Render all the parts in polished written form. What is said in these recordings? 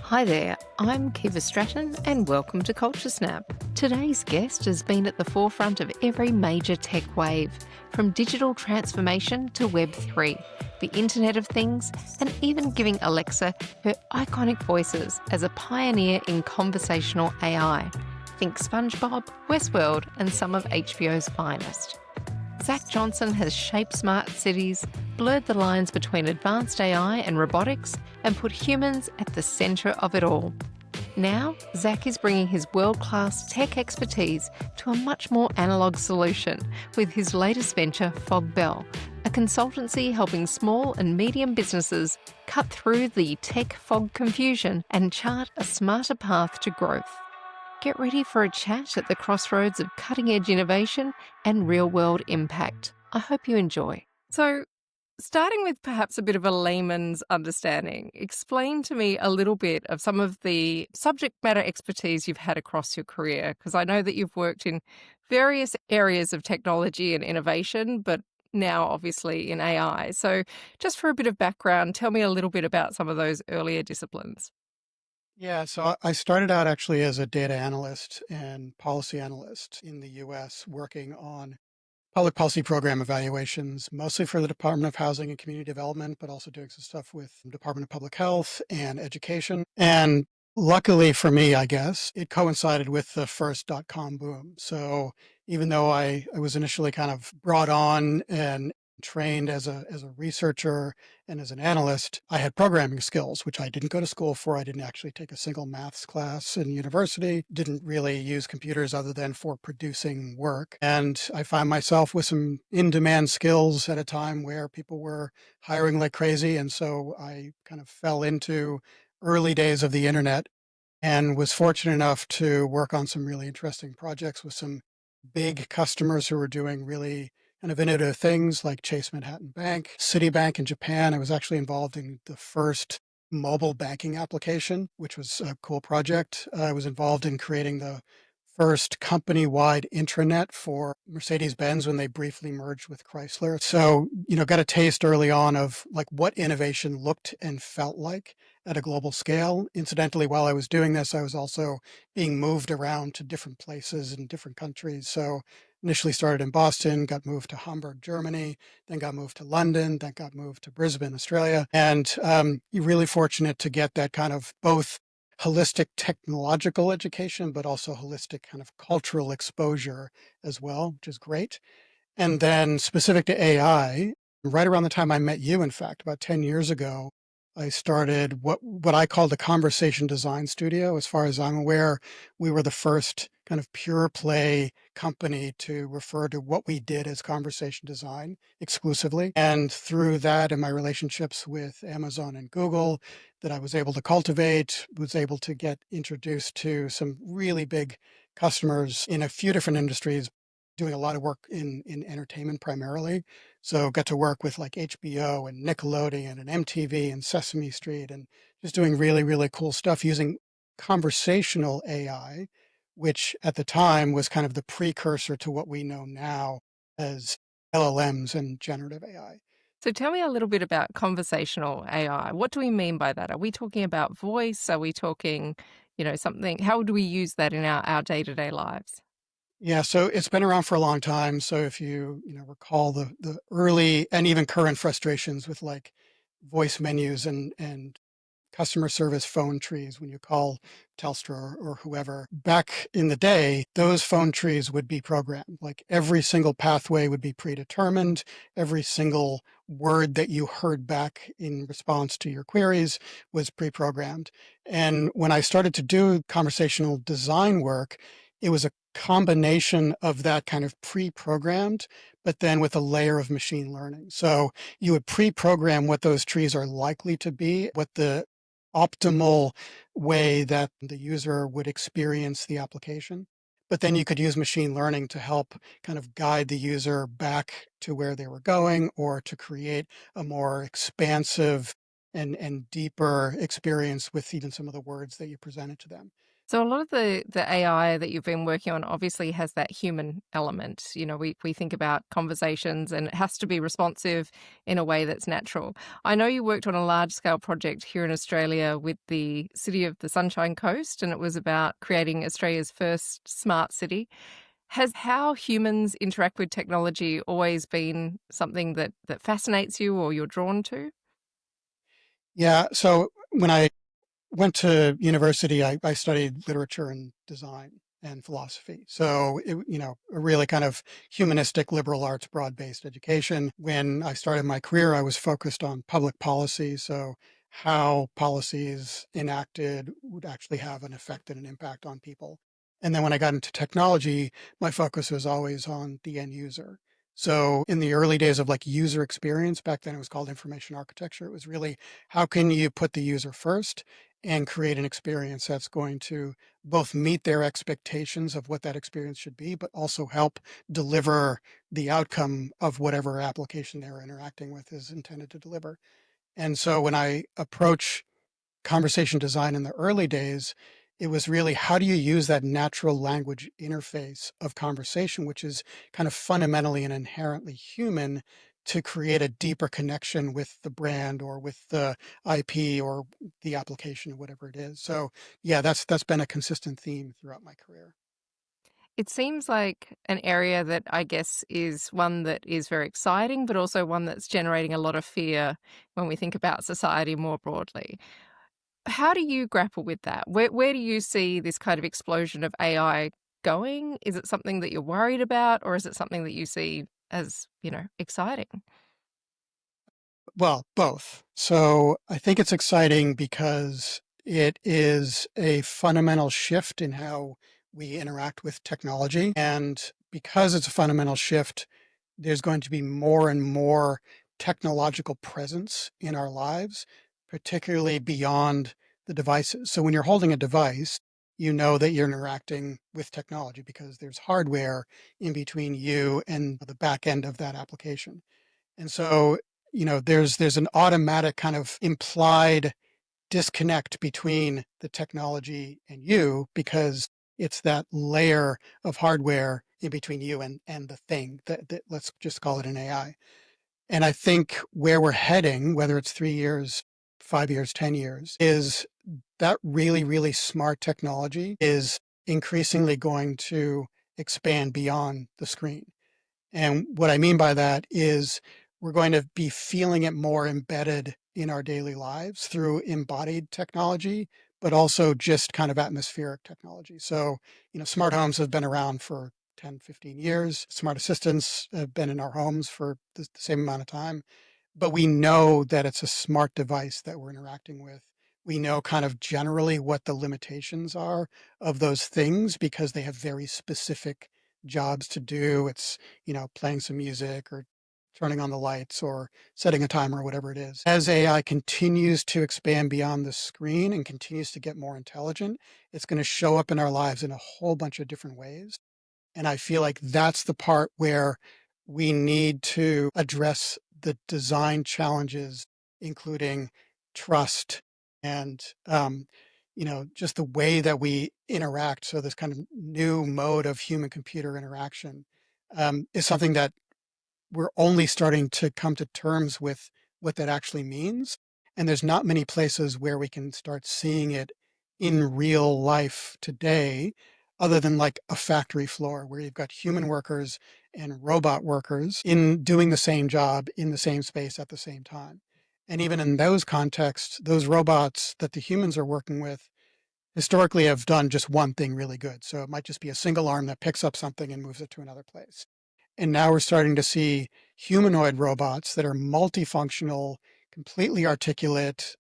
Hi there, I'm Keeva Stratton and welcome to Culture Snap. Today's guest has been at the forefront of every major tech wave, from digital transformation to Web3, the Internet of Things, and even giving Alexa her iconic voices as a pioneer in conversational AI. Think SpongeBob, Westworld, and some of HBO's finest. Zach Johnson has shaped smart cities, blurred the lines between advanced AI and robotics, and put humans at the centre of it all. Now, Zach is bringing his world-class tech expertise to a much more analogue solution with his latest venture, Fogbell, a consultancy helping small and medium businesses cut through the tech fog confusion and chart a smarter path to growth. Get ready for a chat at the crossroads of cutting-edge innovation and real-world impact. I hope you enjoy. So, starting with perhaps a bit of a layman's understanding, explain to me a little bit of some of the subject matter expertise you've had across your career, because I know that you've worked in various areas of technology and innovation, but now obviously in AI. So, just for a bit of background, tell me a little bit about some of those earlier disciplines. Yeah, so I started out actually as a data analyst and policy analyst in the US, working on public policy program evaluations, mostly for the Department of Housing and Community Development, but also doing some stuff with the Department of Public Health and Education. And luckily for me, I guess, it coincided with the first dot-com boom. So even though I was initially kind of brought on and trained as a researcher and as an analyst, I had programming skills, which I didn't go to school for. I didn't actually take a single maths class in university, didn't really use computers other than for producing work. And I found myself with some in-demand skills at a time where people were hiring like crazy. And so I kind of fell into early days of the internet and was fortunate enough to work on some really interesting projects with some big customers who were doing really kind of innovative things like Chase Manhattan Bank, Citibank in Japan. I was actually involved in the first mobile banking application, which was a cool project. I was involved in creating the first company-wide intranet for Mercedes-Benz when they briefly merged with Chrysler. So, got a taste early on of like what innovation looked and felt like at a global scale. Incidentally, while I was doing this, I was also being moved around to different places in different countries. So initially started in Boston, got moved to Hamburg, Germany, then got moved to London, then got moved to Brisbane, Australia. And you're really fortunate to get that kind of both holistic technological education, but also holistic kind of cultural exposure as well, which is great. And then specific to AI, right around the time I met you, in fact, about 10 years ago, I started what I call the conversation design studio. As far as I'm aware, we were the first kind of pure play company to refer to what we did as conversation design exclusively. And through that and my relationships with Amazon and Google that I was able to cultivate, was able to get introduced to some really big customers in a few different industries, doing a lot of work in entertainment primarily. So got to work with like HBO and Nickelodeon and MTV and Sesame Street and just doing really, really cool stuff using conversational AI, which at the time was kind of the precursor to what we know now as LLMs and generative AI. So tell me a little bit about conversational AI. What do we mean by that? Are we talking about voice? Are we talking, something? How do we use that in our day-to-day lives? Yeah, so it's been around for a long time. So if you recall the early and even current frustrations with like voice menus and customer service phone trees when you call Telstra or whoever. Back in the day, those phone trees would be programmed. Like every single pathway would be predetermined. Every single word that you heard back in response to your queries was pre-programmed. And when I started to do conversational design work, it was a combination of that kind of pre-programmed, but then with a layer of machine learning. So you would pre-program what those trees are likely to be, what the optimal way that the user would experience the application. But then you could use machine learning to help kind of guide the user back to where they were going or to create a more expansive and deeper experience with even some of the words that you presented to them. So a lot of the AI that you've been working on obviously has that human element. You know, we think about conversations and it has to be responsive in a way that's natural. I know you worked on a large scale project here in Australia with the City of the Sunshine Coast, and it was about creating Australia's first smart city. Has how humans interact with technology always been something that fascinates you or you're drawn to? Yeah. So when I went to university, I studied literature and design and philosophy. So, a really kind of humanistic liberal arts, broad based education. When I started my career, I was focused on public policy. So, how policies enacted would actually have an effect and an impact on people. And then when I got into technology, my focus was always on the end user. So, in the early days of like user experience, back then it was called information architecture. It was really how can you put the user first and create an experience that's going to both meet their expectations of what that experience should be, but also help deliver the outcome of whatever application they're interacting with is intended to deliver. And so when I approach conversation design in the early days, it was really how do you use that natural language interface of conversation, which is kind of fundamentally and inherently human, to create a deeper connection with the brand or with the IP or the application or whatever it is. So yeah, that's been a consistent theme throughout my career. It seems like an area that I guess is one that is very exciting, but also one that's generating a lot of fear when we think about society more broadly. How do you grapple with that? Where do you see this kind of explosion of AI going? Is it something that you're worried about, or is it something that you see as, exciting? Well, both. So I think it's exciting because it is a fundamental shift in how we interact with technology. And because it's a fundamental shift, there's going to be more and more technological presence in our lives, particularly beyond the devices. So when you're holding a device, you know that you're interacting with technology because there's hardware in between you and the back end of that application. And so, there's an automatic kind of implied disconnect between the technology and you because it's that layer of hardware in between you and the thing that let's just call it an AI. And I think where we're heading, whether it's 3 years, 5 years, 10 years, is that really, really smart technology is increasingly going to expand beyond the screen. And what I mean by that is we're going to be feeling it more embedded in our daily lives through embodied technology, but also just kind of atmospheric technology. So, smart homes have been around for 10, 15 years. Smart assistants have been in our homes for the same amount of time, but we know that it's a smart device that we're interacting with. We know kind of generally what the limitations are of those things because they have very specific jobs to do. It's, playing some music or turning on the lights or setting a timer or whatever it is. As AI continues to expand beyond the screen and continues to get more intelligent, it's going to show up in our lives in a whole bunch of different ways. And I feel like that's the part where we need to address the design challenges, including trust and, just the way that we interact. So this kind of new mode of human computer interaction is something that we're only starting to come to terms with what that actually means. And there's not many places where we can start seeing it in real life today, other than like a factory floor where you've got human workers and robot workers in doing the same job in the same space at the same time. And even in those contexts, those robots that the humans are working with historically have done just one thing really good. So it might just be a single arm that picks up something and moves it to another place. And now we're starting to see humanoid robots that are multifunctional, completely articulate,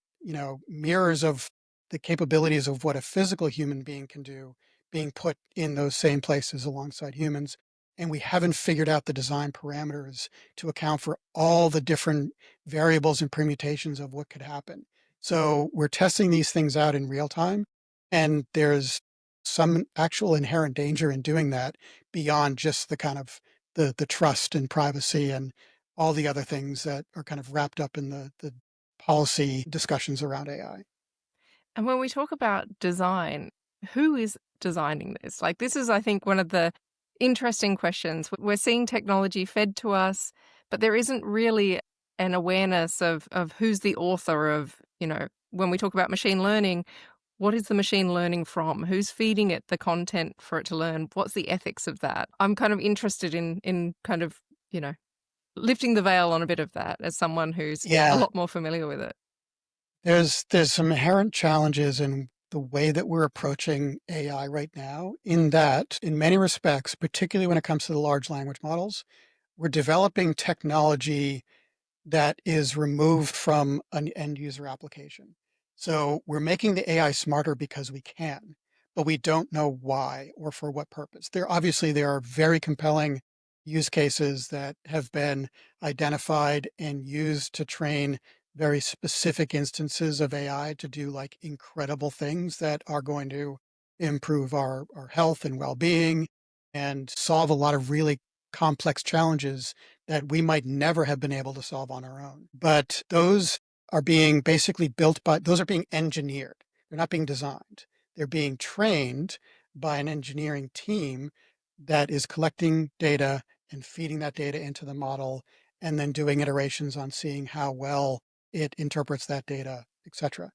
mirrors of the capabilities of what a physical human being can do being put in those same places alongside humans. And we haven't figured out the design parameters to account for all the different variables and permutations of what could happen. So we're testing these things out in real time. And there's some actual inherent danger in doing that beyond just the kind of the trust and privacy and all the other things that are kind of wrapped up in the policy discussions around AI. And when we talk about design, who is designing this? Like, this is, I think, one of the interesting questions. We're seeing technology fed to us, but there isn't really an awareness of who's the author of, when we talk about machine learning, what is the machine learning from? Who's feeding it the content for it to learn? What's the ethics of that? I'm kind of interested in kind of, lifting the veil on a bit of that as someone who's a Yeah, lot more familiar with it. there's some inherent challenges in the way that we're approaching AI right now, in that, in many respects, particularly when it comes to the large language models, we're developing technology that is removed from an end user application. So we're making the AI smarter because we can, but we don't know why or for what purpose. There are very compelling use cases that have been identified and used to train very specific instances of AI to do like incredible things that are going to improve our health and well-being and solve a lot of really complex challenges that we might never have been able to solve on our own. But those are being basically those are being engineered. They're not being designed. They're being trained by an engineering team that is collecting data and feeding that data into the model and then doing iterations on seeing how well it interprets that data, etc.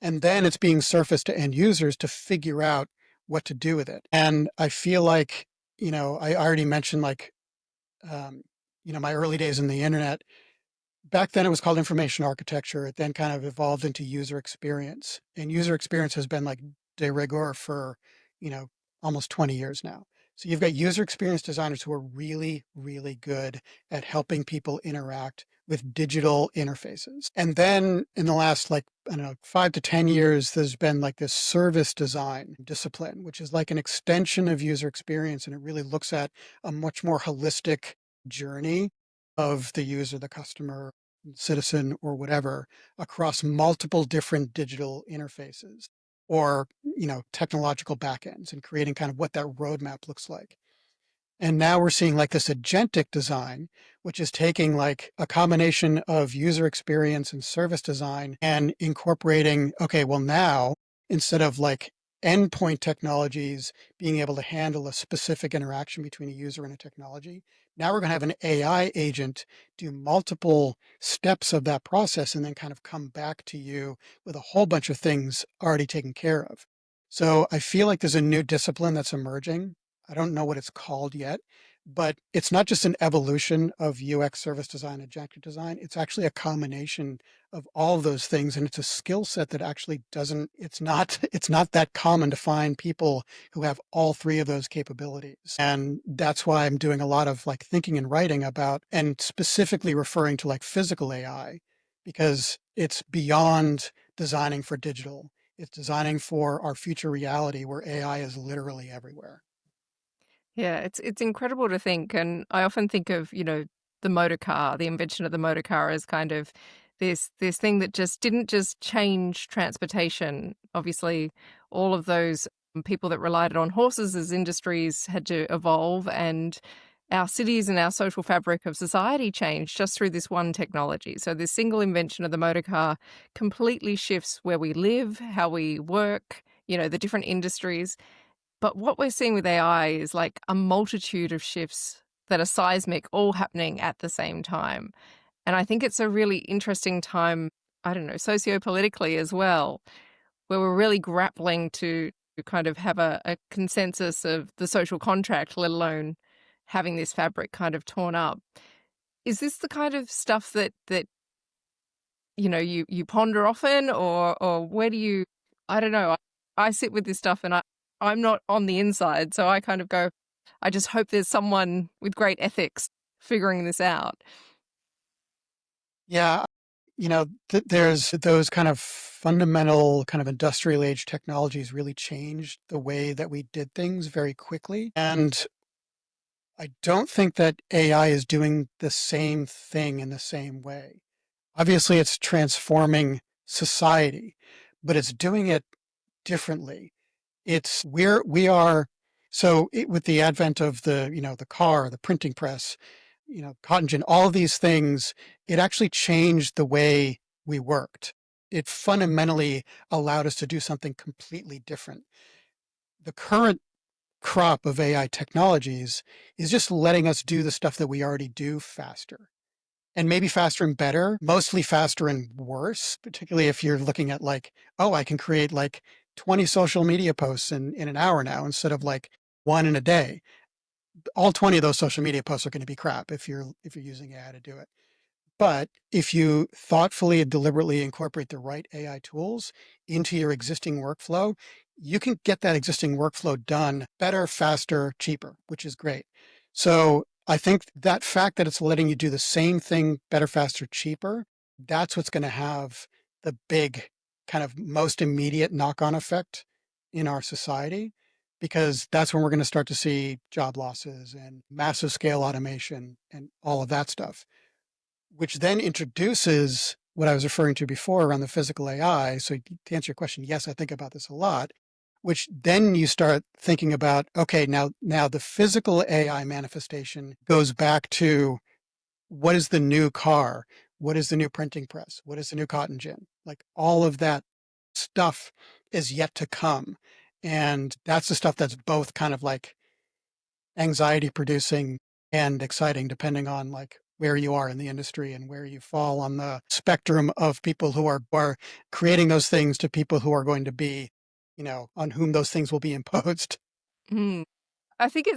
And then it's being surfaced to end users to figure out what to do with it. And I feel like, I already mentioned like um, my early days in the internet. Back then it was called information architecture. It then kind of evolved into user experience. And user experience has been like de rigueur for, you know, almost 20 years now. So you've got user experience designers who are really, really good at helping people interact with digital interfaces. And then in the last, like, I don't know, 5 to 10 years, there's been like this service design discipline, which is like an extension of user experience. And it really looks at a much more holistic journey of the user, the customer, citizen, or whatever, across multiple different digital interfaces or, technological backends, and creating kind of what that roadmap looks like. And now we're seeing like this agentic design, which is taking like a combination of user experience and service design and incorporating, okay, well, now instead of like endpoint technologies being able to handle a specific interaction between a user and a technology, now we're going to have an AI agent do multiple steps of that process and then kind of come back to you with a whole bunch of things already taken care of. So I feel like there's a new discipline that's emerging. I don't know what it's called yet, but it's not just an evolution of UX, service design, agentic design. It's actually a combination of all of those things. And it's a skill set that actually doesn't, it's not that common to find people who have all three of those capabilities. And that's why I'm doing a lot of like thinking and writing about, and specifically referring to like physical AI, because it's beyond designing for digital. It's designing for our future reality where AI is literally everywhere. Yeah, it's incredible to think, and I often think of, the motor car, the invention of the motor car as kind of this thing that just didn't just change transportation. Obviously, all of those people that relied on horses as industries had to evolve, and our cities and our social fabric of society changed just through this one technology. So this single invention of the motor car completely shifts where we live, how we work, the different industries. But what we're seeing with AI is like a multitude of shifts that are seismic, all happening at the same time. And I think it's a really interesting time, I don't know, sociopolitically as well, where we're really grappling to kind of have a consensus of the social contract, let alone having this fabric kind of torn up. Is this the kind of stuff that you ponder often, or where do you, I don't know, I sit with this stuff and I'm not on the inside, so I kind of go, I just hope there's someone with great ethics figuring this out. Yeah, there's those kind of fundamental kind of industrial age technologies really changed the way that we did things very quickly. And I don't think that AI is doing the same thing in the same way. Obviously, it's transforming society, but it's doing it differently. We are, with the advent of the car, the printing press, cotton gin, all of these things, it actually changed the way we worked. It fundamentally allowed us to do something completely different. the current crop of AI technologies is just letting us do the stuff that we already do faster. And maybe faster and better, mostly faster and worse, particularly if you're looking at like, oh, I can create like 20 social media posts in an hour now instead of like one in a day. All 20 of those social media posts are going to be crap if you're using AI to do it. But if you thoughtfully and deliberately incorporate the right AI tools into your existing workflow, you can get that existing workflow done better, faster, cheaper, which is great. So I think that fact that it's letting you do the same thing better, faster, cheaper, that's what's going to have the big kind of most immediate knock-on effect in our society, because that's when we're going to start to see job losses and massive scale automation and all of that stuff, which then introduces what I was referring to before around the physical AI. So to answer your question, yes, I think about this a lot, which then you start thinking about, okay, now the physical AI manifestation goes back to what is the new car? What is the new printing press? What is the new cotton gin? Like all of that stuff is yet to come. And that's the stuff that's both kind of like anxiety producing and exciting, depending on like where you are in the industry and where you fall on the spectrum of people who are creating those things to people who are going to be, on whom those things will be imposed. Mm. I think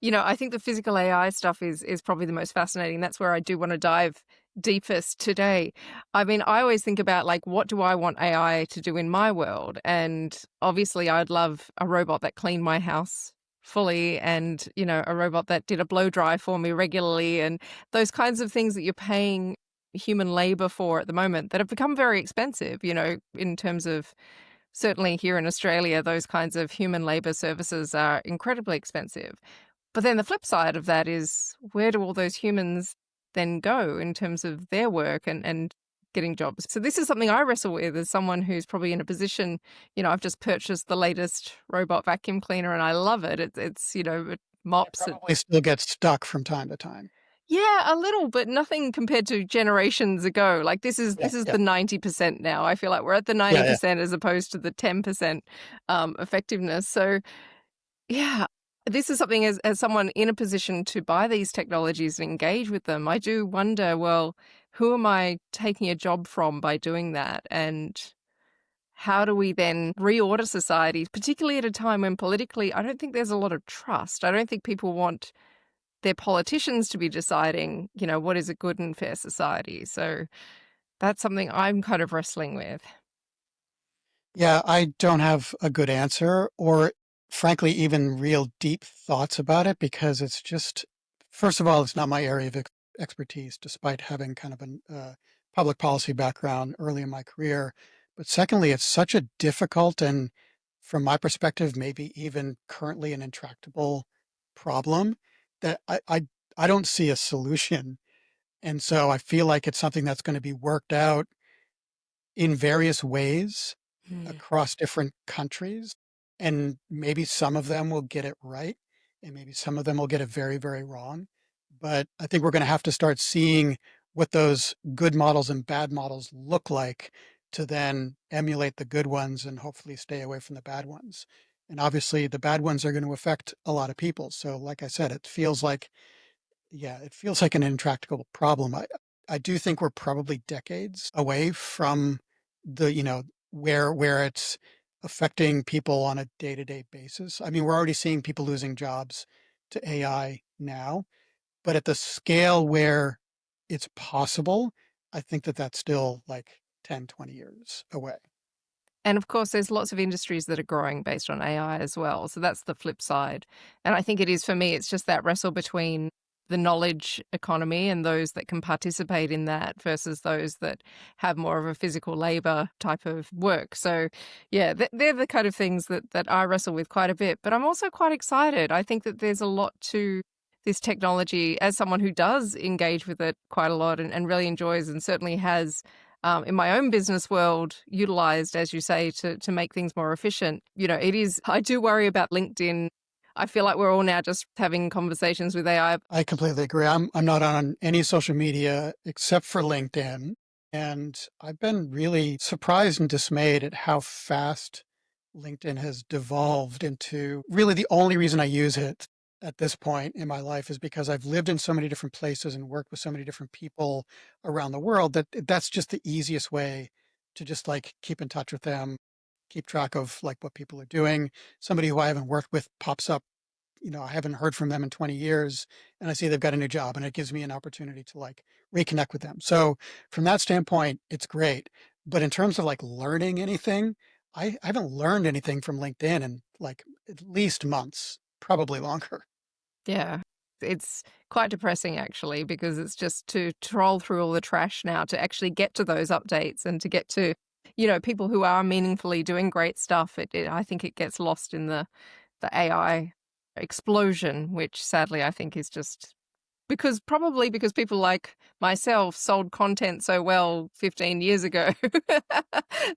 I think the physical AI stuff is probably the most fascinating. That's where I do want to dive deepest today. I mean, I always think about like, what do I want AI to do in my world? And obviously, I'd love a robot that cleaned my house fully and, a robot that did a blow dry for me regularly and those kinds of things that you're paying human labor for at the moment that have become very expensive, in terms of certainly here in Australia, those kinds of human labor services are incredibly expensive. But then the flip side of that is, where do all those humans then go in terms of their work and getting jobs? So this is something I wrestle with as someone who's probably in a position, I've just purchased the latest robot vacuum cleaner and I love it. It It mops it. probably still gets stuck from time to time. Yeah, a little, but nothing compared to generations ago. Like this is Yeah, this is yeah, the 90% now. I feel like we're at the yeah, yeah. 90% as opposed to the 10% effectiveness. So yeah, this is something as someone in a position to buy these technologies and engage with them, I do wonder, well, who am I taking a job from by doing that? And how do we then reorder society, particularly at a time when politically, I don't think there's a lot of trust. I don't think people want their politicians to be deciding, what is a good and fair society. So that's something I'm kind of wrestling with. Yeah, I don't have a good answer or frankly, even real deep thoughts about it because it's just, first of all, it's not my area of expertise, despite having kind of a public policy background early in my career. But secondly, it's such a difficult and, from my perspective, maybe even currently an intractable problem that I don't see a solution. And so I feel like it's something that's going to be worked out in various ways Mm. across different countries, and maybe some of them will get it right, and maybe some of them will get it very, very wrong. But I think we're going to have to start seeing what those good models and bad models look like to then emulate the good ones and hopefully stay away from the bad ones. And obviously, the bad ones are going to affect a lot of people. So, like I said, it feels like, yeah, it feels like an intractable problem. I do think we're probably decades away from the, where it's affecting people on a day-to-day basis. I mean, we're already seeing people losing jobs to AI now, but at the scale where it's possible, I think that that's still like 10, 20 years away. And of course, there's lots of industries that are growing based on AI as well. So that's the flip side. And I think it is for me, it's just that wrestle between the knowledge economy and those that can participate in that versus those that have more of a physical labor type of work. So, yeah, they're the kind of things that I wrestle with quite a bit. But I'm also quite excited. I think that there's a lot to this technology as someone who does engage with it quite a lot and really enjoys and certainly has in my own business world, utilized, as you say, to make things more efficient. It is, I do worry about LinkedIn. I feel like we're all now just having conversations with AI. I completely agree. I'm not on any social media except for LinkedIn, and I've been really surprised and dismayed at how fast LinkedIn has devolved into really the only reason I use it at this point in my life is because I've lived in so many different places and worked with so many different people around the world that that's just the easiest way to just like keep in touch with them, keep track of like what people are doing. Somebody who I haven't worked with pops up, I haven't heard from them in 20 years and I see they've got a new job and it gives me an opportunity to like reconnect with them. So from that standpoint, it's great. But in terms of like learning anything, I haven't learned anything from LinkedIn in like at least months, probably longer. Yeah. It's quite depressing actually, because it's just to troll through all the trash now to actually get to those updates and to get to, people who are meaningfully doing great stuff. I think it gets lost in the AI explosion, which sadly I think is just probably because people like myself sold content so well 15 years ago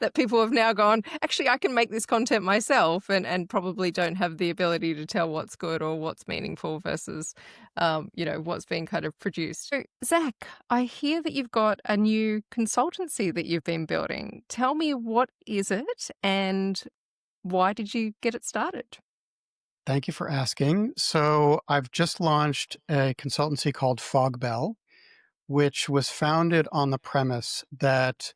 that people have now gone, actually, I can make this content myself, and probably don't have the ability to tell what's good or what's meaningful versus, what's being kind of produced. So, Zach, I hear that you've got a new consultancy that you've been building. Tell me, what is it and why did you get it started? Thank you for asking. So I've just launched a consultancy called Fogbell, which was founded on the premise that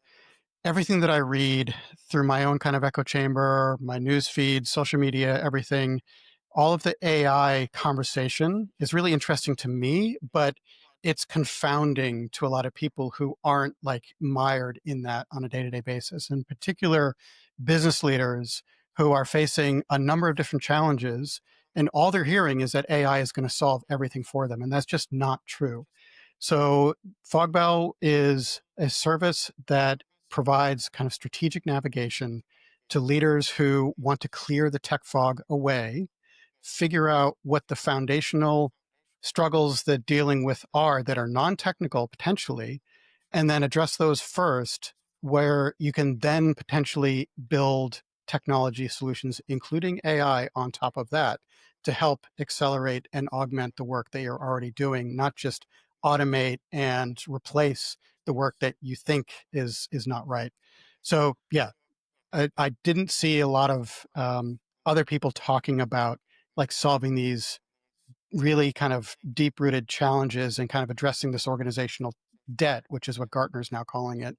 everything that I read through my own kind of echo chamber, my news feed, social media, everything, all of the AI conversation is really interesting to me, but it's confounding to a lot of people who aren't like mired in that on a day-to-day basis. In particular, business leaders who are facing a number of different challenges, and all they're hearing is that AI is going to solve everything for them. And that's just not true. So Fogbell is a service that provides kind of strategic navigation to leaders who want to clear the tech fog away, figure out what the foundational struggles that dealing with are that are non-technical potentially, and then address those first, where you can then potentially build technology solutions, including AI on top of that, to help accelerate and augment the work that you're already doing, not just automate and replace the work that you think is not right. So yeah, I didn't see a lot of other people talking about like solving these really kind of deep rooted challenges and kind of addressing this organizational debt, which is what Gartner's now calling it.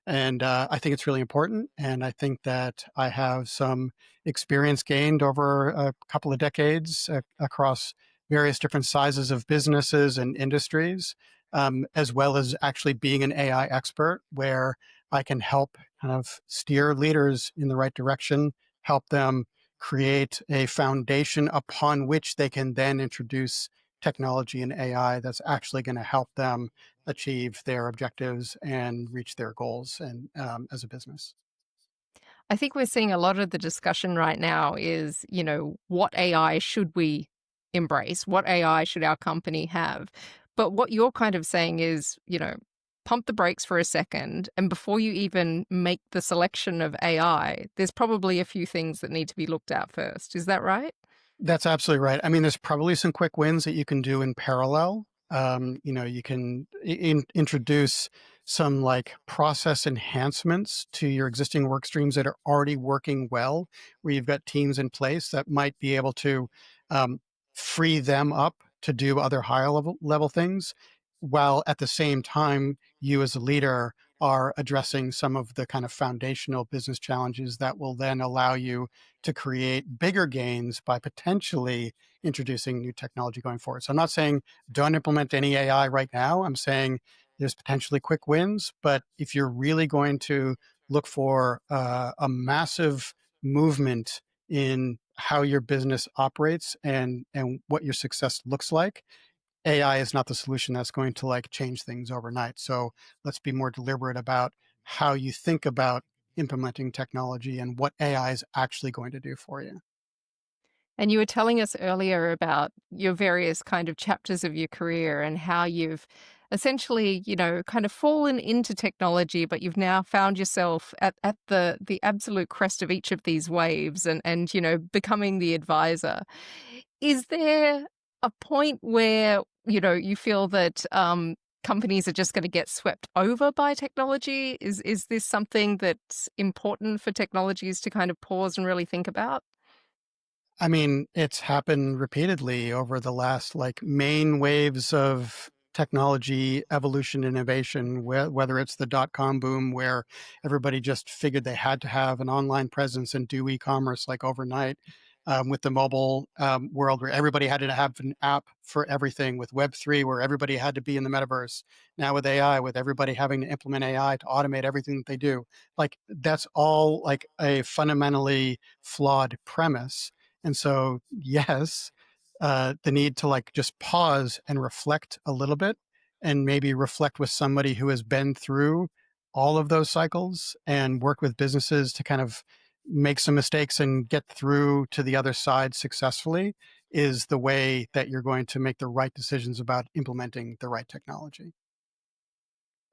And I think it's really important. And I think that I have some experience gained over a couple of decades across various different sizes of businesses and industries, as well as actually being an AI expert where I can help kind of steer leaders in the right direction, help them create a foundation upon which they can then introduce technology and AI that's actually going to help them achieve their objectives and reach their goals and as a business. I think we're seeing a lot of the discussion right now is, what AI should we embrace? What AI should our company have? But what you're kind of saying is, pump the brakes for a second. And before you even make the selection of AI, there's probably a few things that need to be looked at first. Is that right? That's absolutely right. I mean, there's probably some quick wins that you can do in parallel. You can introduce some like process enhancements to your existing work streams that are already working well, where you've got teams in place that might be able to um, free them up to do other higher level things, while at the same time, you as a leader are addressing some of the kind of foundational business challenges that will then allow you to create bigger gains by potentially introducing new technology going forward. So I'm not saying don't implement any AI right now. I'm saying there's potentially quick wins, but if you're really going to look for a massive movement in how your business operates and what your success looks like, AI is not the solution that's going to like change things overnight. So let's be more deliberate about how you think about implementing technology and what AI is actually going to do for you. And you were telling us earlier about your various kind of chapters of your career and how you've essentially, kind of fallen into technology, but you've now found yourself at the absolute crest of each of these waves and becoming the advisor. Is there a point where, you feel that companies are just going to get swept over by technology? Is this something that's important for technologies to kind of pause and really think about? I mean, it's happened repeatedly over the last like main waves of technology evolution innovation, whether it's the dot-com boom where everybody just figured they had to have an online presence and do e-commerce like overnight, with the mobile world where everybody had to have an app for everything, with Web3 where everybody had to be in the metaverse, now with AI, with everybody having to implement AI to automate everything that they do. Like that's all like a fundamentally flawed premise. And so, yes, the need to like just pause and reflect a little bit and maybe reflect with somebody who has been through all of those cycles and work with businesses to kind of make some mistakes and get through to the other side successfully is the way that you're going to make the right decisions about implementing the right technology.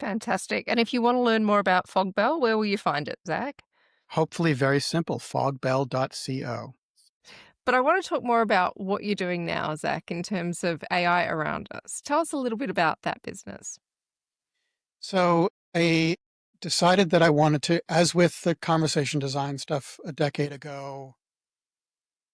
Fantastic. And if you want to learn more about Fogbell, where will you find it, Zach? Hopefully, very simple fogbell.co. But I want to talk more about what you're doing now, Zach, in terms of AI around us. Tell us a little bit about that business. So I decided that I wanted to, as with the conversation design stuff a decade ago,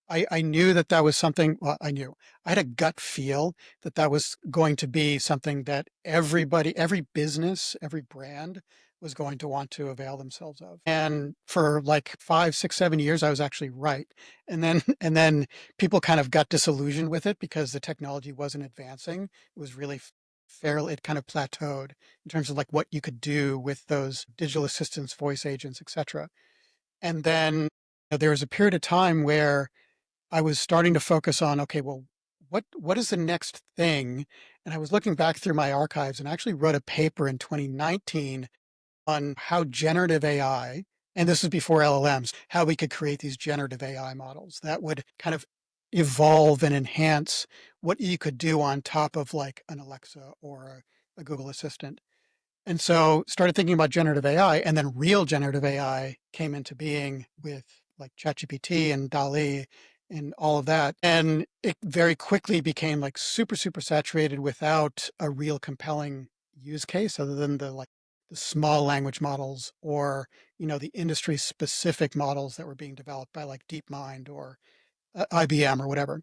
I knew that that was something, well, I knew, I had a gut feel that that was going to be something that everybody, every business, every brand was going to want to avail themselves of. And for like 5, 6, 7 years, I was actually right. And then, and then people kind of got disillusioned with it because the technology wasn't advancing. It was really fairly, it kind of plateaued in terms of like what you could do with those digital assistants, voice agents, etc. And then there was a period of time where I was starting to focus on, okay, well, what is the next thing? And I was looking back through my archives and I actually wrote a paper in 2019 on how generative AI, and this was before LLMs, how we could create these generative AI models that would kind of evolve and enhance what you could do on top of like an Alexa or a Google Assistant. And so started thinking about generative AI, and then real generative AI came into being with like ChatGPT and DALI and all of that. And it very quickly became like super, super saturated without a real compelling use case other than the like the small language models or, the industry specific models that were being developed by like DeepMind or IBM or whatever.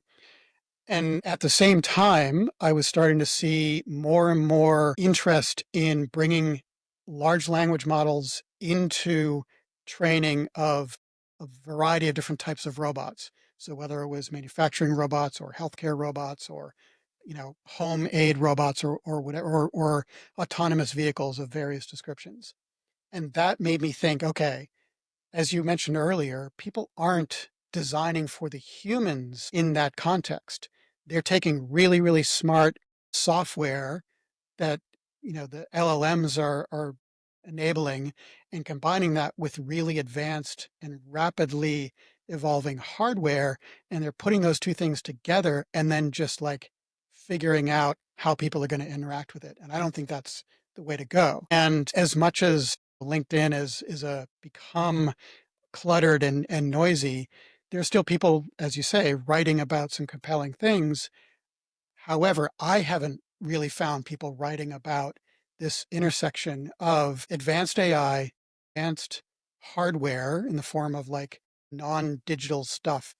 And at the same time, I was starting to see more and more interest in bringing large language models into training of a variety of different types of robots. So whether it was manufacturing robots or healthcare robots or home aid robots or whatever or autonomous vehicles of various descriptions. And that made me think, okay, as you mentioned earlier, people aren't designing for the humans in that context. They're taking really, really smart software that, the LLMs are enabling and combining that with really advanced and rapidly evolving hardware. And they're putting those two things together and then just like figuring out how people are going to interact with it. And I don't think that's the way to go. And as much as LinkedIn is a become cluttered and noisy, there's still people, as you say, writing about some compelling things. However, I haven't really found people writing about this intersection of advanced AI, advanced hardware in the form of like non-digital stuff,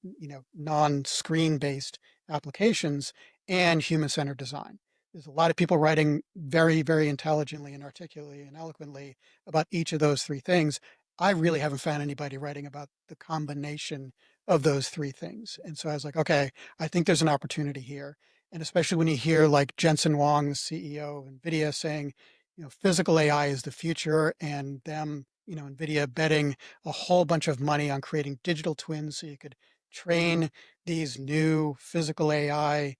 non-screen based applications and human-centered design. There's a lot of people writing very, very intelligently and articulately and eloquently about each of those three things. I really haven't found anybody writing about the combination of those three things. And so I was like, okay, I think there's an opportunity here. And especially when you hear like Jensen Huang, the CEO of NVIDIA, saying, physical AI is the future, and them, NVIDIA betting a whole bunch of money on creating digital twins so you could train these new physical AI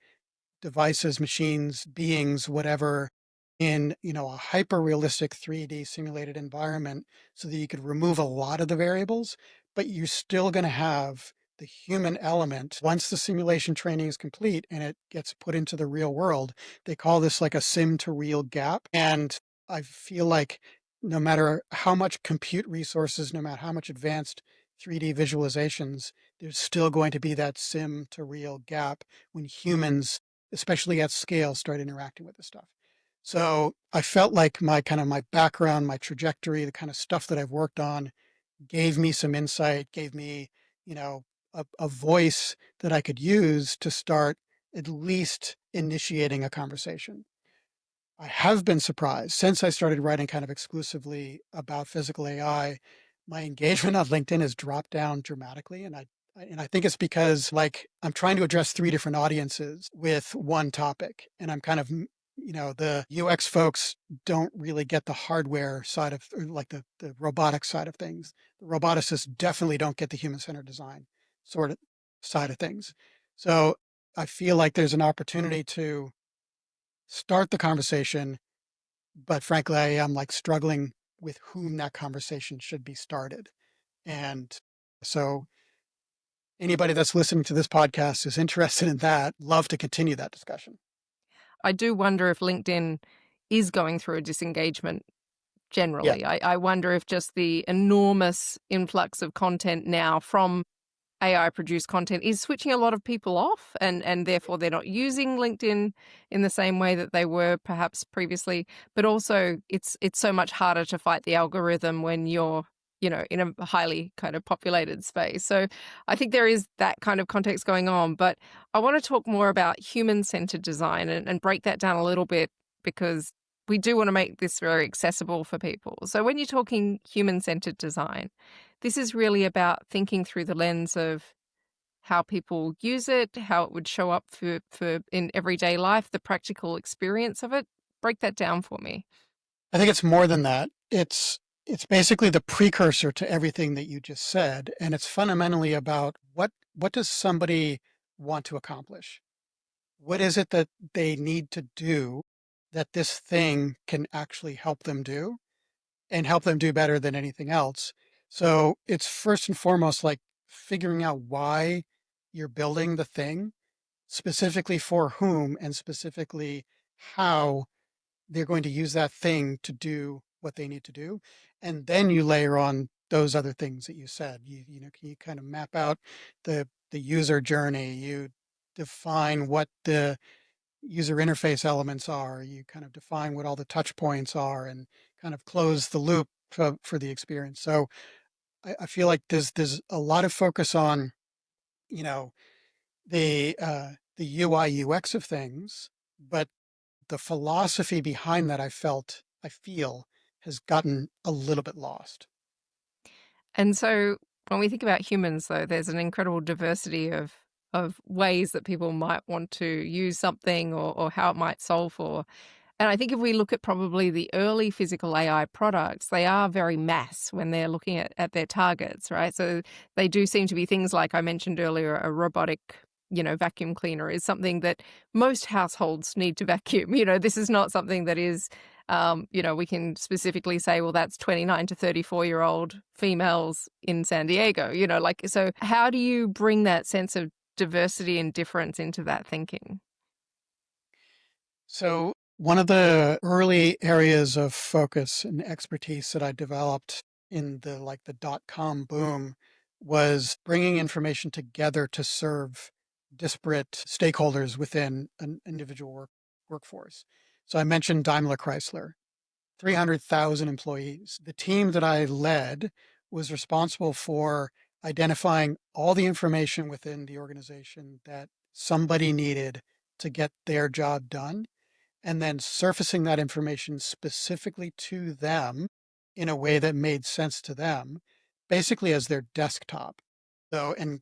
devices, machines, beings, whatever, in a hyper realistic 3D simulated environment so that you could remove a lot of the variables, but you're still going to have the human element once the simulation training is complete and it gets put into the real world. They call this like a sim to real gap. And I feel like no matter how much compute resources, no matter how much advanced 3D visualizations, there's still going to be that sim to real gap when humans, especially at scale, start interacting with this stuff. So I felt like my kind of my background, my trajectory, the kind of stuff that I've worked on gave me some insight, gave me, you know, a voice that I could use to start at least initiating a conversation. I have been surprised since I started writing kind of exclusively about physical AI. My engagement on LinkedIn has dropped down dramatically, and I think it's because like I'm trying to address three different audiences with one topic, and I'm kind of the UX folks don't really get the hardware side of or like the robotics side of things. The roboticists definitely don't get the human centered design sort of side of things. So I feel like there's an opportunity to start the conversation, but frankly, I am like struggling with whom that conversation should be started. And so anybody that's listening to this podcast is interested in that, love to continue that discussion. I do wonder if LinkedIn is going through a disengagement Yeah. generally. I wonder if just the enormous influx of content now from AI produced content is switching a lot of people off, and therefore they're not using LinkedIn in the same way that they were perhaps previously. But also it's so much harder to fight the algorithm when you're, in a highly kind of populated space. So I think there is that kind of context going on. But I want to talk more about human-centered design and break that down a little bit, because we do want to make this very accessible for people. So when you're talking human-centered design, this is really about thinking through the lens of how people use it, how it would show up for in everyday life, the practical experience of it. Break that down for me. I think it's more than that. It's basically the precursor to everything that you just said. And it's fundamentally about what does somebody want to accomplish? What is it that they need to do that this thing can actually help them do and help them do better than anything else? So it's first and foremost like figuring out why you're building the thing, specifically for whom, and specifically how they're going to use that thing to do what they need to do. And then you layer on those other things that you said. You kind of map out the user journey. You define what the user interface elements are. You kind of define what all the touch points are and kind of close the loop for the experience. So I feel like there's a lot of focus on, you know, the UI UX of things, but the philosophy behind that I feel has gotten a little bit lost. And so when we think about humans, though, there's an incredible diversity of ways that people might want to use something, or how it might solve for. And I think if we look at probably the early physical AI products, they are very mass when they're looking at their targets, right? So they do seem to be things like I mentioned earlier, a robotic, vacuum cleaner is something that most households need to vacuum. This is not something that is, we can specifically say, well, that's 29 to 34-year-old females in San Diego, like, so how do you bring that sense of diversity and difference into that thinking? So one of the early areas of focus and expertise that I developed in the dot-com boom was bringing information together to serve disparate stakeholders within an individual workforce. So I mentioned Daimler Chrysler. 300,000 employees. The team that I led was responsible for identifying all the information within the organization that somebody needed to get their job done, and then surfacing that information specifically to them in a way that made sense to them, basically as their desktop. So, and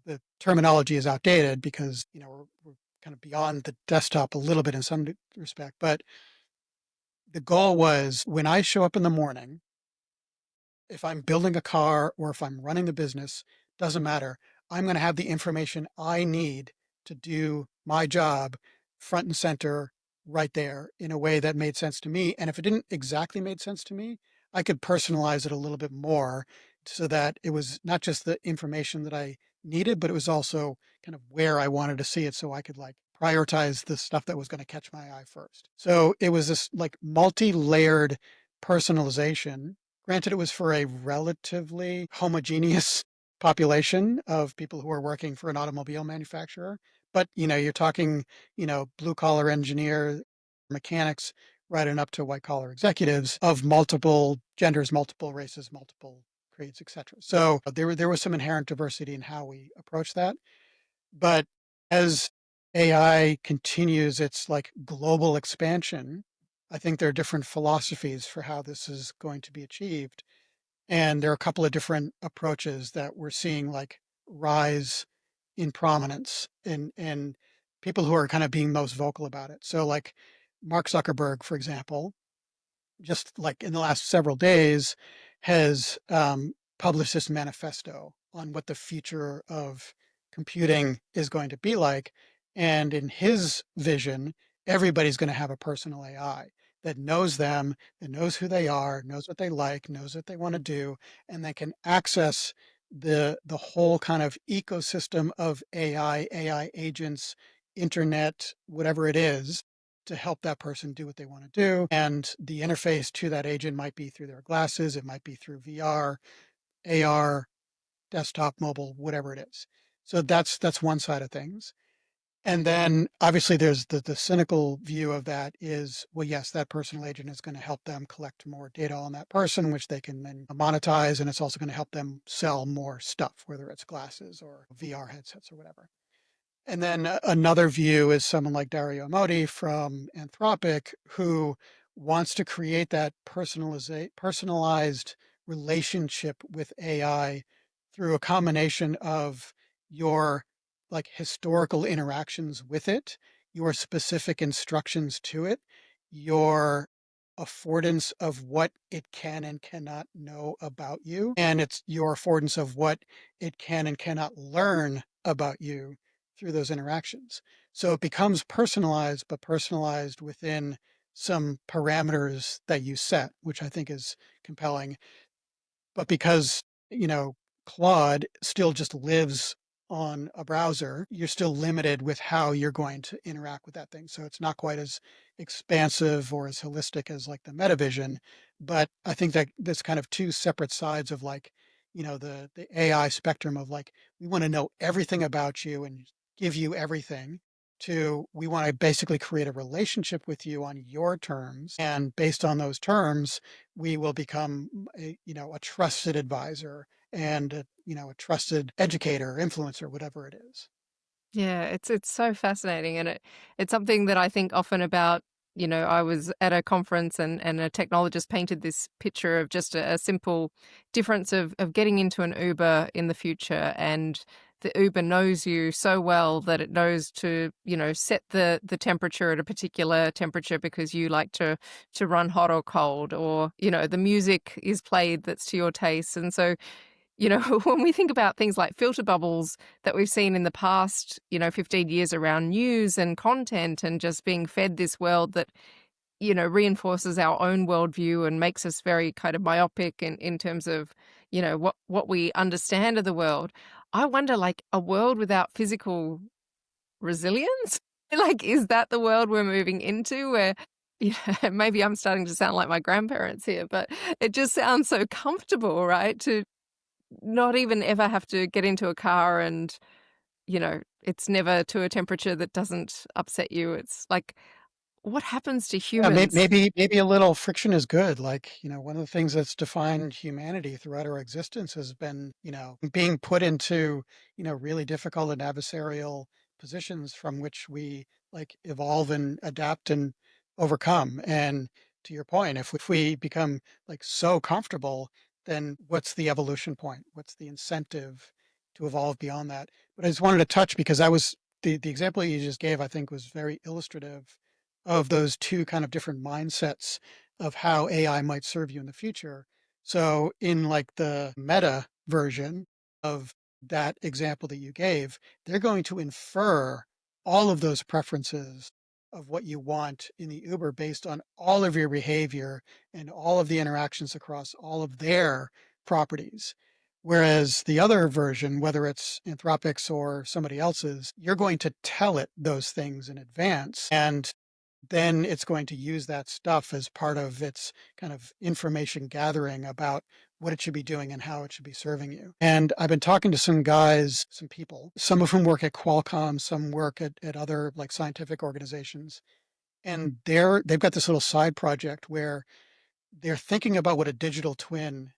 the terminology is outdated because we're kind of beyond the desktop a little bit in some respect, but the goal was when I show up in the morning, if I'm building a car or if I'm running a business, doesn't matter. I'm going to have the information I need to do my job front and center right there in a way that made sense to me. And if it didn't exactly make sense to me, I could personalize it a little bit more so that it was not just the information that I needed, but it was also kind of where I wanted to see it so I could like prioritize the stuff that was going to catch my eye first. So it was this like multi-layered personalization. Granted, it was for a relatively homogeneous population of people who are working for an automobile manufacturer, but you're talking, blue collar engineer, mechanics right on up to white collar executives of multiple genders, multiple races, multiple creeds, etc. So there was some inherent diversity in how we approach that. But as AI continues its like global expansion, I think there are different philosophies for how this is going to be achieved. And there are a couple of different approaches that we're seeing like rise in prominence and people who are kind of being most vocal about it. So like Mark Zuckerberg, for example, just like in the last several days, has published this manifesto on what the future of computing is going to be like. And in his vision, everybody's going to have a personal AI that knows them, that knows who they are, knows what they like, knows what they want to do, and they can access the whole kind of ecosystem of AI agents, internet, whatever it is, to help that person do what they want to do. And the interface to that agent might be through their glasses, it might be through VR, AR, desktop, mobile, whatever it is. So that's one side of things. And then obviously there's the cynical view of that is, well, yes, that personal agent is going to help them collect more data on that person, which they can then monetize. And it's also going to help them sell more stuff, whether it's glasses or VR headsets or whatever. And then another view is someone like Dario Amodei from Anthropic, who wants to create that personalized relationship with AI through a combination of your like historical interactions with it, your specific instructions to it, your affordance of what it can and cannot know about you, and it's your affordance of what it can and cannot learn about you through those interactions. So it becomes personalized, but personalized within some parameters that you set, which I think is compelling. But because, you know, Claude still just lives on a browser, you're still limited with how you're going to interact with that thing. So it's not quite as expansive or as holistic as like the MetaVision. But I think that there's kind of two separate sides of like, the AI spectrum of like, we want to know everything about you and give you everything, to we want to basically create a relationship with you on your terms. And based on those terms, we will become a trusted advisor and a trusted educator, influencer, whatever it is. Yeah, it's so fascinating, and it's something that I think often about. I was at a conference, and a technologist painted this picture of just a simple difference of getting into an Uber in the future, and the Uber knows you so well that it knows to, set the temperature at a particular temperature because you like to run hot or cold, or, the music is played that's to your taste. And so when we think about things like filter bubbles that we've seen in the past, 15 years around news and content and just being fed this world that, reinforces our own worldview and makes us very kind of myopic in terms of, what we understand of the world. I wonder, like, a world without physical resilience? Like, is that the world we're moving into where, maybe I'm starting to sound like my grandparents here, but it just sounds so comfortable, right? To not even ever have to get into a car and, it's never to a temperature that doesn't upset you. It's like, what happens to Yeah, humans? maybe a little friction is good. Like, one of the things that's defined humanity throughout our existence has been, being put into, really difficult and adversarial positions from which we like evolve and adapt and overcome. And to your point, if we become like so comfortable, then what's the evolution point? What's the incentive to evolve beyond that? But I just wanted to touch because I was the example you just gave, I think was very illustrative of those two kind of different mindsets of how AI might serve you in the future. So in like the meta version of that example that you gave, they're going to infer all of those preferences of what you want in the Uber based on all of your behavior and all of the interactions across all of their properties. Whereas the other version, whether it's Anthropic's or somebody else's, you're going to tell it those things in advance. And then it's going to use that stuff as part of its kind of information gathering about what it should be doing and how it should be serving you. And I've been talking to some guys, some people, some of whom work at Qualcomm, some work at other like scientific organizations. And they've got this little side project where they're thinking about what a digital twin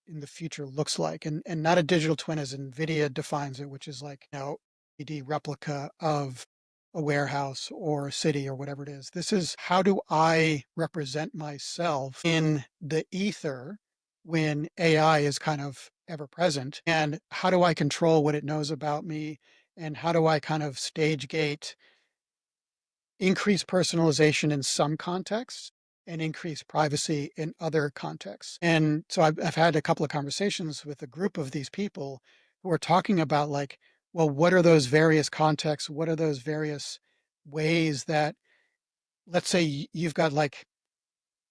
in the future looks like, and not a digital twin as NVIDIA defines it, which is like, 3D replica of a warehouse or a city or whatever it is. This is how do I represent myself in the ether when AI is kind of ever present, and how do I control what it knows about me, and how do I kind of stage gate increase personalization in some contexts and increase privacy in other contexts. And so I've had a couple of conversations with a group of these people who are talking about like, well, what are those various contexts? What are those various ways that, let's say you've got like,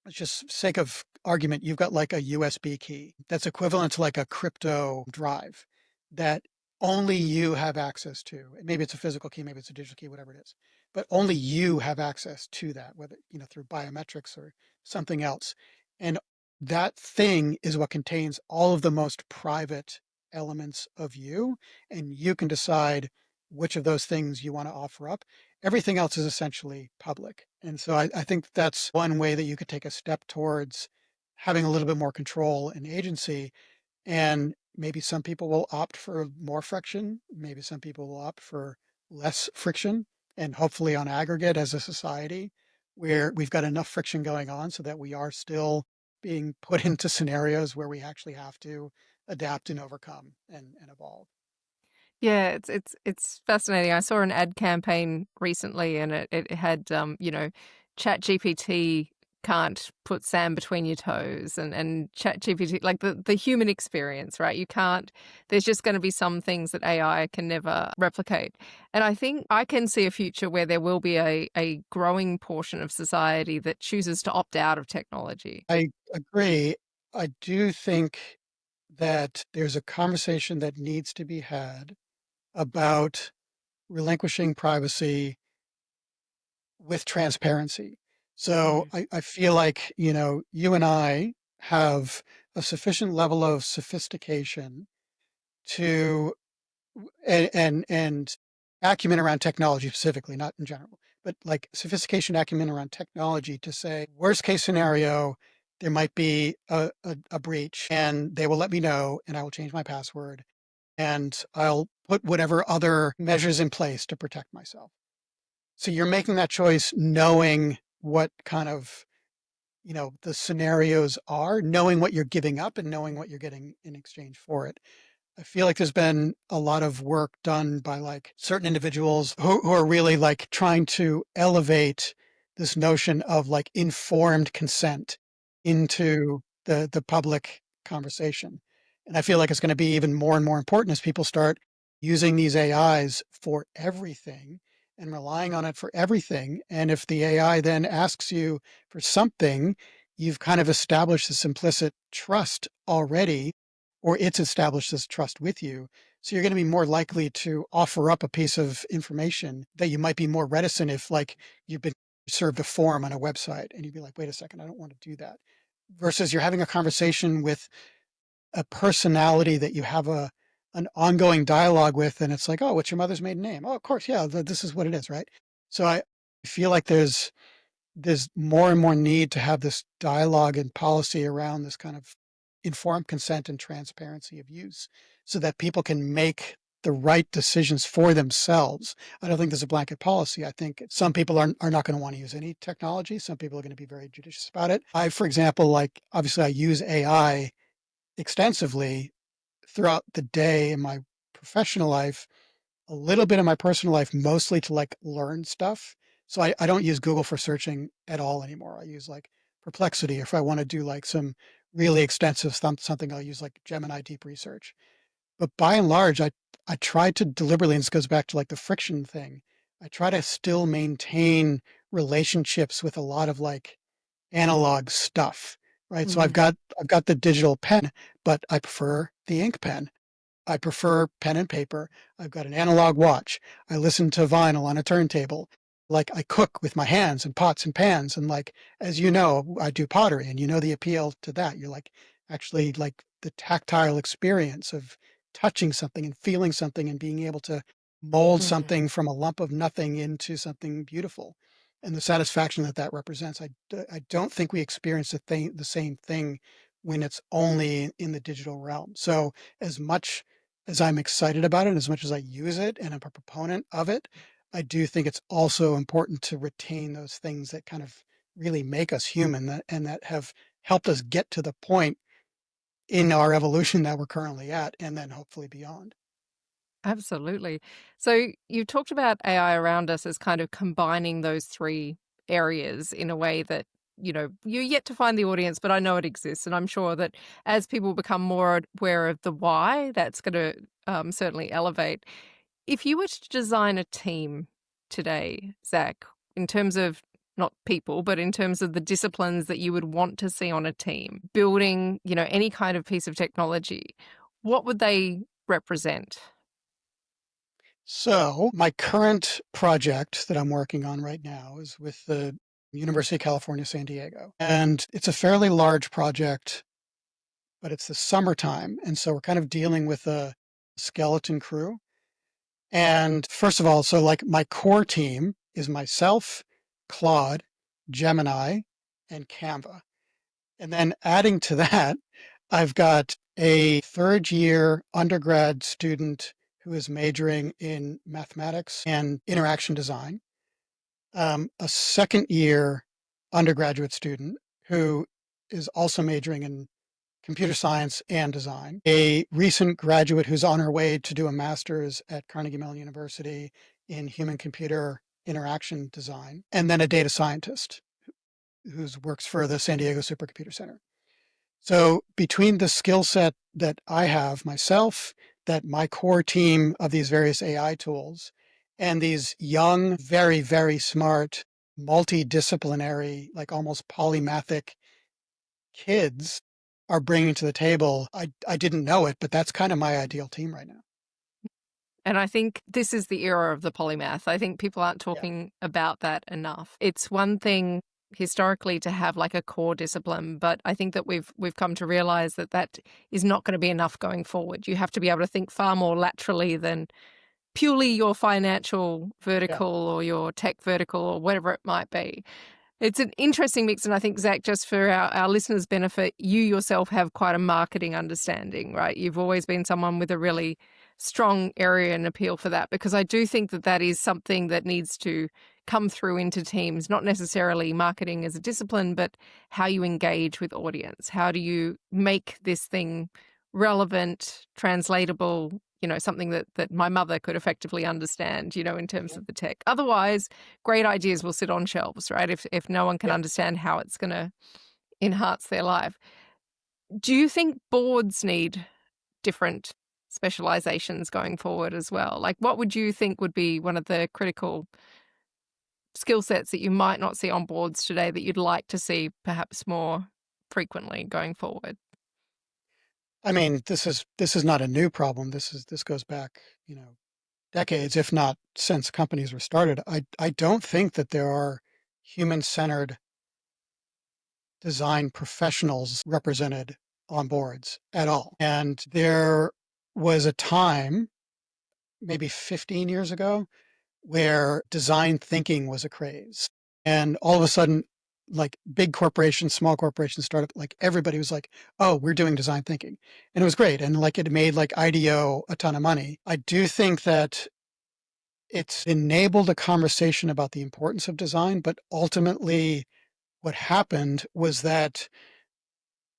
let's just sake of argument, you've got like a USB key that's equivalent to like a crypto drive that only you have access to. Maybe it's a physical key, maybe it's a digital key, whatever it is, but only you have access to that, whether, through biometrics or something else. And that thing is what contains all of the most private elements of you. And you can decide which of those things you want to offer up. Everything else is essentially public. And so I think that's one way that you could take a step towards having a little bit more control and agency. And maybe some people will opt for more friction. Maybe some people will opt for less friction. And hopefully, on aggregate, as a society, where we've got enough friction going on so that we are still being put into scenarios where we actually have to adapt and overcome and evolve. Yeah, it's fascinating. I saw an ad campaign recently and it had Chat GPT can't put sand between your toes and Chat GPT like the human experience, right? You can't there's just going to be some things that AI can never replicate. And I think I can see a future where there will be a growing portion of society that chooses to opt out of technology. I agree. I do think that there's a conversation that needs to be had about relinquishing privacy with transparency. So Mm. I feel like, you and I have a sufficient level of sophistication to and acumen around technology specifically, not in general, but like sophistication acumen around technology to say, worst case scenario, there might be a breach and they will let me know and I will change my password and I'll put whatever other measures in place to protect myself. So you're making that choice knowing what kind of, the scenarios are, knowing what you're giving up and knowing what you're getting in exchange for it. I feel like there's been a lot of work done by like certain individuals who are really like trying to elevate this notion of like informed consent into the public conversation. And I feel like it's going to be even more and more important as people start using these AIs for everything and relying on it for everything. And if the AI then asks you for something, you've kind of established this implicit trust already, or it's established this trust with you. So you're going to be more likely to offer up a piece of information that you might be more reticent if, like, you've been served a form on a website and you'd be like, wait a second, I don't want to do that. Versus you're having a conversation with a personality that you have an ongoing dialogue with, and it's like, oh, what's your mother's maiden name? Oh, of course, yeah, this is what it is, right? So I feel like there's more and more need to have this dialogue and policy around this kind of informed consent and transparency of use so that people can make the right decisions for themselves. I don't think there's a blanket policy. I think some people are not going to want to use any technology. Some people are going to be very judicious about it. I, for example, like obviously I use AI extensively throughout the day in my professional life, a little bit in my personal life, mostly to like learn stuff. So I don't use Google for searching at all anymore. I use like Perplexity. If I want to do like some really extensive something, I'll use like Gemini Deep Research. But by and large, I try to deliberately, and this goes back to like the friction thing. I try to still maintain relationships with a lot of like analog stuff, right? So Mm. I've got the digital pen, but I prefer the ink pen. I prefer pen and paper. I've got an analog watch. I listen to vinyl on a turntable. Like I cook with my hands and pots and pans. And like, as you know, I do pottery and you know the appeal to that. You're like actually like the tactile experience of touching something and feeling something and being able to mold Mm. something from a lump of nothing into something beautiful. and the satisfaction that that represents. I don't think we experience the same thing when it's only in the digital realm. So as much as I'm excited about it, as much as I use it and I'm a proponent of it, I do think it's also important to retain those things that kind of really make us human and that have helped us get to the point in our evolution that we're currently at, and then hopefully beyond. Absolutely. So you talked about AI around us as kind of combining those three areas in a way that, you're yet to find the audience, but I know it exists. And I'm sure that as people become more aware of the why, that's going to certainly elevate. If you were to design a team today, Zach, in terms of not people, but in terms of the disciplines that you would want to see on a team, building, any kind of piece of technology, what would they represent? So my current project that I'm working on right now is with the University of California, San Diego. And it's a fairly large project, but it's the summertime. And so we're kind of dealing with a skeleton crew. And first of all, so like my core team is myself, Claude, Gemini, and Canva. And then adding to that, I've got a third year undergrad student who is majoring in mathematics and interaction design, a second year undergraduate student who is also majoring in computer science and design, a recent graduate who's on her way to do a master's at Carnegie Mellon University in human computer interaction design, and then a data scientist who works for the San Diego Supercomputer Center. So between the skill set that I have myself, that my core team of these various AI tools, and these young, very, very smart, multidisciplinary, like almost polymathic kids are bringing to the table, I didn't know it, but that's kind of my ideal team right now. And I think this is the era of the polymath. I think people aren't Yeah. talking about that enough. It's one thing historically to have like a core discipline, but I think that we've come to realize that that is not going to be enough going forward. You have to be able to think far more laterally than purely your financial Yeah. vertical or your tech vertical or whatever it might be. It's an interesting mix. And I think, Zach, just for our listeners' benefit, you yourself have quite a marketing understanding, right? You've always been someone with a really strong area and appeal for that, because I do think that that is something that needs to come through into teams, not necessarily marketing as a discipline, but how you engage with audience. How do you make this thing relevant, translatable, something that my mother could effectively understand, in terms of the tech. Otherwise, great ideas will sit on shelves, right? If no one can Yeah. understand how it's going to enhance their life. Do you think boards need different specializations going forward as well? Like, what would you think would be one of the critical skill sets that you might not see on boards today that you'd like to see perhaps more frequently going forward? I mean, this is not a new problem. This goes back, decades, if not since companies were started. I don't think that there are human-centered design professionals represented on boards at all. And there was a time, maybe 15 years ago, where design thinking was a craze. And all of a sudden, like big corporations, small corporations, startup, like everybody was like, oh, we're doing design thinking. And it was great. And like it made like IDEO a ton of money. I do think that it's enabled a conversation about the importance of design, but ultimately what happened was that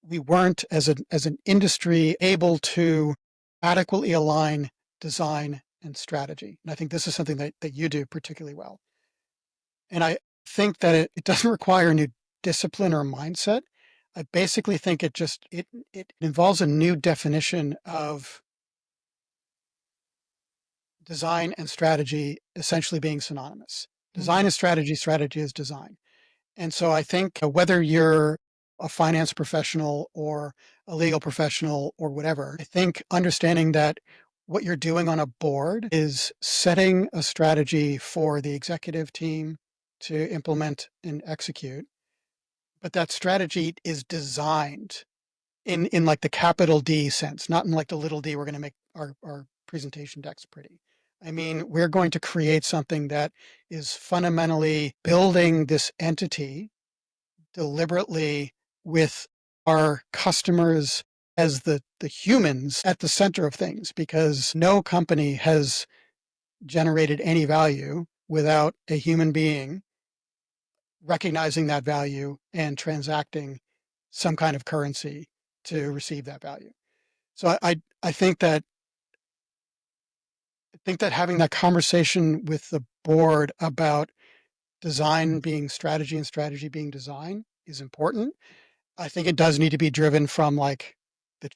we weren't as an industry able to adequately align design and strategy. And I think this is something that you do particularly well. And I think that it doesn't require a new discipline or mindset. I basically think it involves a new definition of design and strategy essentially being synonymous. Design is strategy, strategy is design. And so I think whether you're a finance professional or a legal professional or whatever, I think understanding that what you're doing on a board is setting a strategy for the executive team to implement and execute. But that strategy is designed in like the capital D sense, not in like the little d, we're going to make our presentation decks pretty. I mean, we're going to create something that is fundamentally building this entity deliberately with our customers as the humans at the center of things, because no company has generated any value without a human being recognizing that value and transacting some kind of currency to receive that value. So I think that having that conversation with the board about design being strategy and strategy being design is important. I think it does need to be driven from like the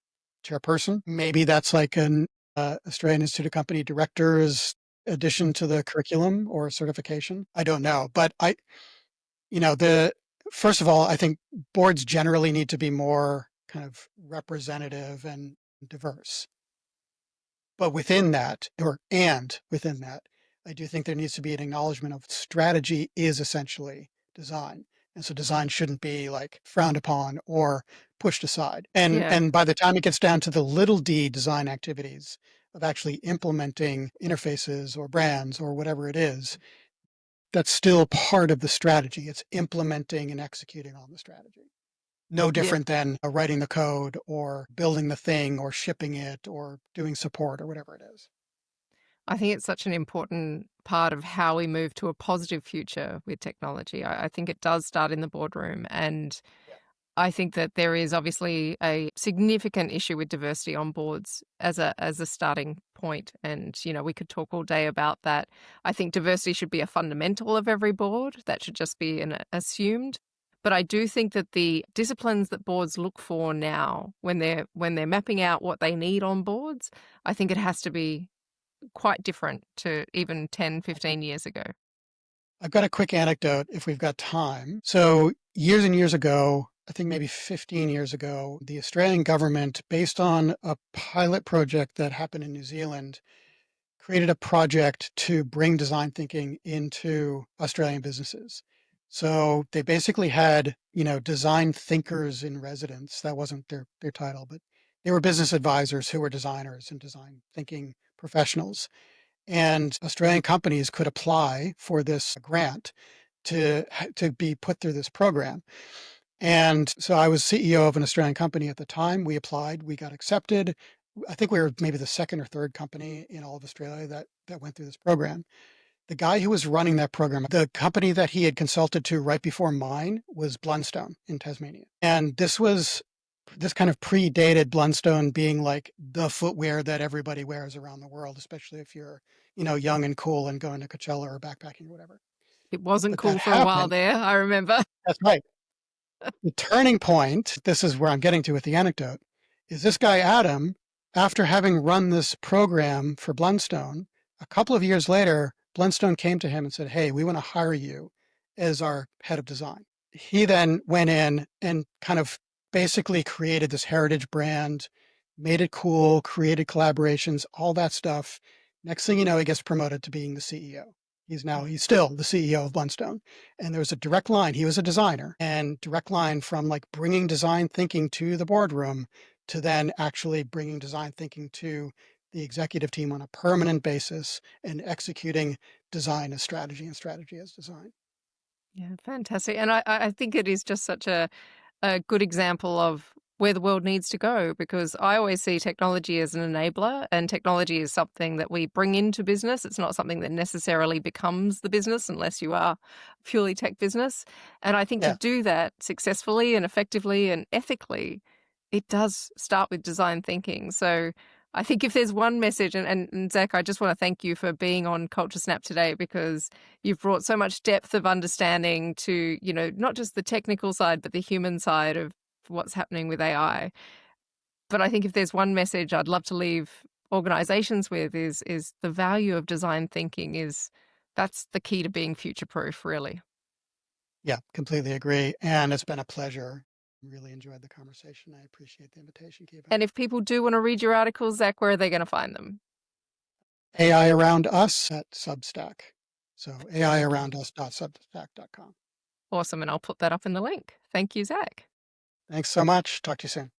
chairperson. Maybe that's like an Australian Institute of Company Directors addition to the curriculum or certification. I don't know, but the first of all, I think boards generally need to be more kind of representative and diverse. But within that, I do think there needs to be an acknowledgement of strategy is essentially design. And so design shouldn't be like frowned upon or pushed aside. And Yeah. and by the time it gets down to the little d design activities of actually implementing interfaces or brands or whatever it is, that's still part of the strategy. It's implementing and executing on the strategy. No Yeah. different than writing the code or building the thing or shipping it or doing support or whatever it is. I think it's such an important part of how we move to a positive future with technology. I think it does start in the boardroom. And Yeah. I think that there is obviously a significant issue with diversity on boards as a starting point. And, we could talk all day about that. I think diversity should be a fundamental of every board. That should just be assumed. But I do think that the disciplines that boards look for now, when they're mapping out what they need on boards, I think it has to be quite different to even 10, 15 years ago. I've got a quick anecdote if we've got time. So, years and years ago, I think maybe 15 years ago, the Australian government, based on a pilot project that happened in New Zealand, created a project to bring design thinking into Australian businesses. So they basically had, design thinkers in residence. That wasn't their title, but they were business advisors who were designers and design thinking professionals. And Australian companies could apply for this grant to be put through this program. And so I was CEO of an Australian company at the time. We applied, we got accepted. I think we were maybe the second or third company in all of Australia that went through this program. The guy who was running that program, the company that he had consulted to right before mine was Blundstone in Tasmania. And this kind of predated Blundstone being like the footwear that everybody wears around the world, especially if you're, young and cool and going to Coachella or backpacking or whatever. It wasn't But that cool for a while happened. there, I remember. That's right. The turning point, this is where I'm getting to with the anecdote, is this guy, Adam, after having run this program for Blundstone, a couple of years later, Blundstone came to him and said, "Hey, we want to hire you as our head of design." He then went in and kind of basically created this heritage brand, made it cool, created collaborations, all that stuff. Next thing you know, he gets promoted to being the CEO. He's still the CEO of Blundstone. And there was a direct line. He was a designer and direct line from like bringing design thinking to the boardroom to then actually bringing design thinking to the executive team on a permanent basis and executing design as strategy and strategy as design. Yeah, fantastic. And I think it is just such a good example of where the world needs to go, because I always see technology as an enabler, and technology is something that we bring into business. It's not something that necessarily becomes the business unless you are purely tech business. And I think to Yeah. do that successfully and effectively and ethically, it does start with design thinking. So I think if there's one message, and Zach, I just want to thank you for being on Culture Snap today, because you've brought so much depth of understanding to, not just the technical side, but the human side of what's happening with AI. But I think if there's one message I'd love to leave organizations with is the value of design thinking that's the key to being future proof, really. Yeah, completely agree. And it's been a pleasure. Really enjoyed the conversation. I appreciate the invitation, Kiva. And if people do want to read your articles, Zach, where are they going to find them? AI Around Us at Substack. So aiaroundus.substack.com. Awesome. And I'll put that up in the link. Thank you, Zach. Thanks so much. Talk to you soon.